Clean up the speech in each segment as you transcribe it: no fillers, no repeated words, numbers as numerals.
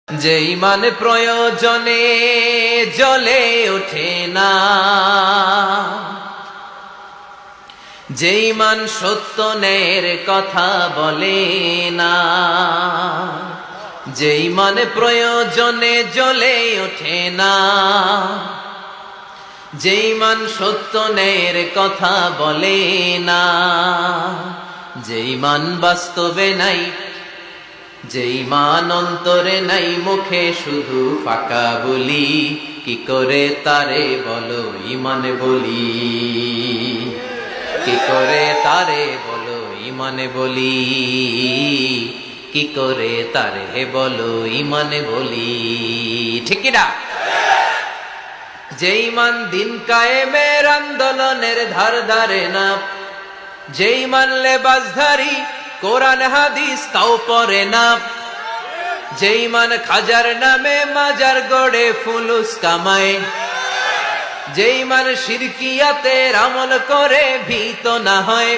যে ইমান প্রয়োজনে জ্বলে ওঠে না, যে ইমান সত্য ন্যায়ের কথা বলে না, যে ইমান প্রয়োজনে জ্বলে ওঠে না, যে ইমান সত্য ন্যায়ের কথা বলে না, যে ইমান বাস্তবে নাই, যে ইমান অন্তরে নাই, মুখে শুধু ফাঁকা বলি, কি করে তারে বলো ইমান বলি, কি করে তারে বলো ইমান বলি, কি করে তারে বলো ইমান বলি, ঠিক কি না? যে ইমান দিন কায়েমের আন্দোলনের ধার ধারে না, যে ইমান লেবাসধারী কোরআন হাদিস তাও পড়ে না, যে ইমান খাজার নামে মাজার গড়ে ফুলুস কামায়, যে ইমান শিরকিয়াতের আমল করে ভীত না হয়,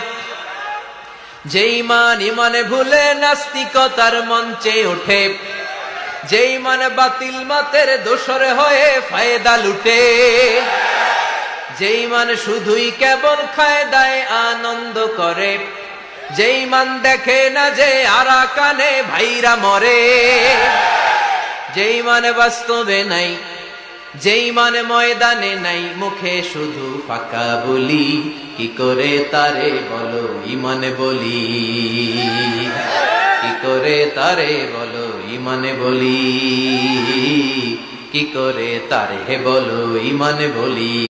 যে ইমান ইমানে ভুলে নাস্তিকতার মঞ্চে ওঠে, যে ইমান বাতিল মতের দোসর হয়ে ফায়দা লুটে, যে ইমান শুধুই কেবল ফায়দায় আনন্দ করে, যে ইমান দেখে না যে আরাকানে ভাইরা মরে, যে ইমান বাস্তবে নাই, যে ইমান ময়দানে নাই, মুখে শুধু ফাঁকা বলি, কি করে তারে বলো ইমান বলি, কি করে তারে বলো ইমান বলি, কি করে তারে বলো ইমান বলি।